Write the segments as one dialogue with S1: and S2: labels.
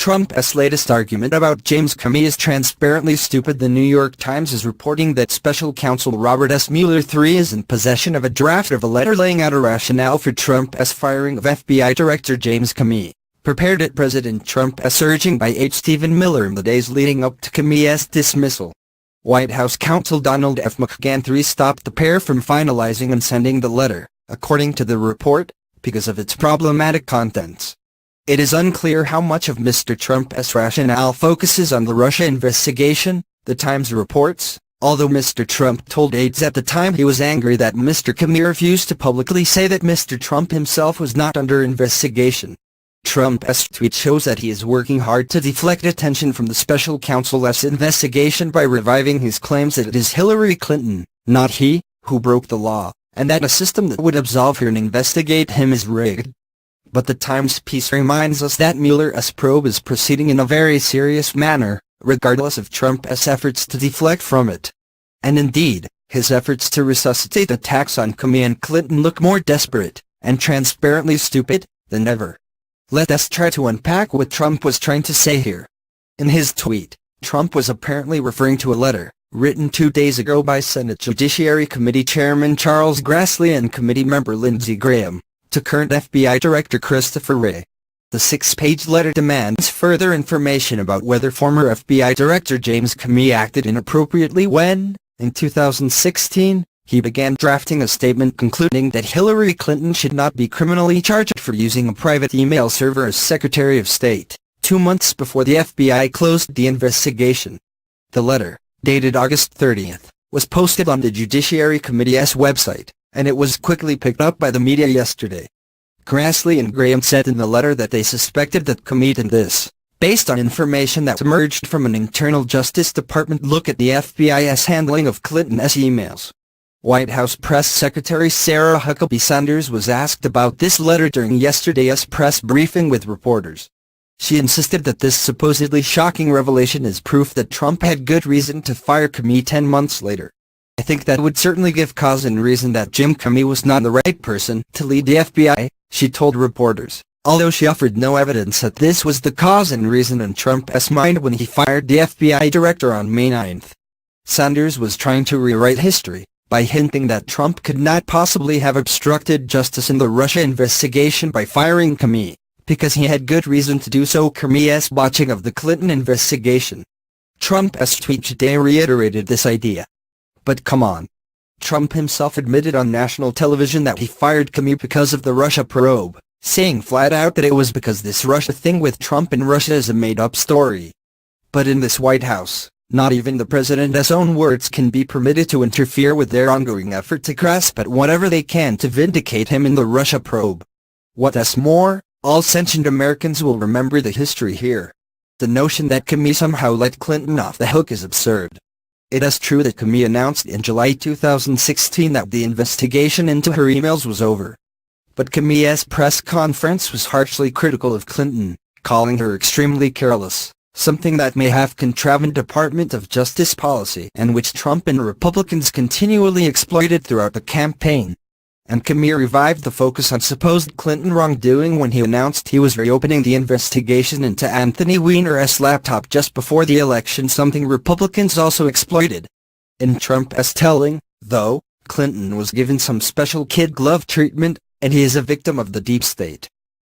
S1: Trump's latest argument about James Comey is transparently stupid. The New York Times is reporting that Special Counsel Robert S. Mueller III is in possession of a draft of a letter laying out a rationale for Trump's firing of FBI Director James Comey, prepared at President Trump's urging by H. Stephen Miller in the days leading up to Comey's dismissal. White House counsel Donald F. McGahn III stopped the pair from finalizing and sending the letter, according to the report, because of its problematic contents. It is unclear how much of Mr. Trump's rationale focuses on the Russia investigation, the Times reports, although Mr. Trump told aides at the time he was angry that Mr. Comey refused to publicly say that Mr. Trump himself was not under investigation. Trump's tweet shows that he is working hard to deflect attention from the special counsel's investigation by reviving his claims that it is Hillary Clinton, not he, who broke the law, and that a system that would absolve her and investigate him is rigged. But the Times piece reminds us that Mueller's probe is proceeding in a very serious manner, regardless of Trump's efforts to deflect from it. And indeed, his efforts to resuscitate attacks on Comey and Clinton look more desperate, and transparently stupid, than ever. Let us try to unpack what Trump was trying to say here. In his tweet, Trump was apparently referring to a letter, written 2 days ago by Senate Judiciary Committee Chairman Charles Grassley and committee member Lindsey Graham, to current FBI Director Christopher Wray. The 6-page letter demands further information about whether former FBI Director James Comey acted inappropriately when, in 2016, he began drafting a statement concluding that Hillary Clinton should not be criminally charged for using a private email server as Secretary of State, 2 months before the FBI closed the investigation. The letter, dated August 30th, was posted on the Judiciary Committee's website, and it was quickly picked up by the media yesterday. Grassley and Graham said in the letter that they suspected that Comey did this, based on information that emerged from an internal Justice Department look at the FBI's handling of Clinton's emails. White House Press Secretary Sarah Huckabee Sanders was asked about this letter during yesterday's press briefing with reporters. She insisted that this supposedly shocking revelation is proof that Trump had good reason to fire Comey 10 months later. I think that would certainly give cause and reason that Jim Comey was not the right person to lead the FBI, she told reporters, although she offered no evidence that this was the cause and reason in Trump's mind when he fired the FBI director on May 9. Sanders was trying to rewrite history by hinting that Trump could not possibly have obstructed justice in the Russia investigation by firing Comey, because he had good reason to do so. Comey's botching of the Clinton investigation. Trump's tweet today reiterated this idea. But come on. Trump himself admitted on national television that he fired Comey because of the Russia probe, saying flat out that it was because this Russia thing with Trump and Russia is a made-up story. But in this White House, not even the president's own words can be permitted to interfere with their ongoing effort to grasp at whatever they can to vindicate him in the Russia probe. What's more, all sentient Americans will remember the history here. The notion that Comey somehow let Clinton off the hook is absurd. It is true that Comey announced in July 2016 that the investigation into her emails was over. But Comey's press conference was harshly critical of Clinton, calling her extremely careless, something that may have contravened Department of Justice policy and which Trump and Republicans continually exploited throughout the campaign. And Comey revived the focus on supposed Clinton wrongdoing when he announced he was reopening the investigation into Anthony Weiner's laptop just before the election, something Republicans also exploited. In Trump's telling, though, Clinton was given some special kid glove treatment, and he is a victim of the deep state.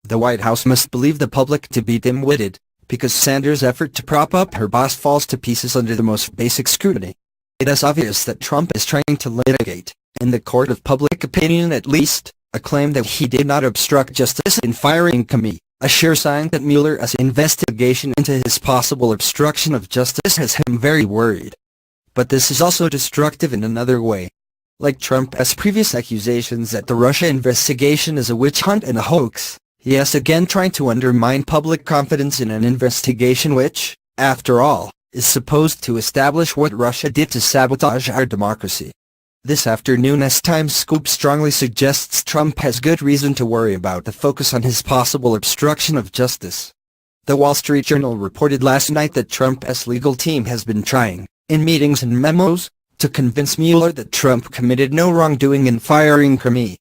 S1: The White House must believe the public to be dim-witted, because Sanders' effort to prop up her boss falls to pieces under the most basic scrutiny. It is obvious that Trump is trying to litigate, in the court of public opinion at least, a claim that he did not obstruct justice in firing Comey, a sure sign that Mueller's investigation into his possible obstruction of justice has him very worried. But this is also destructive in another way. Like Trump's previous accusations that the Russia investigation is a witch hunt and a hoax, he is again trying to undermine public confidence in an investigation which, after all, is supposed to establish what Russia did to sabotage our democracy. This afternoon's Times scoop strongly suggests Trump has good reason to worry about the focus on his possible obstruction of justice. The Wall Street Journal reported last night that Trump's legal team has been trying, in meetings and memos, to convince Mueller that Trump committed no wrongdoing in firing Comey.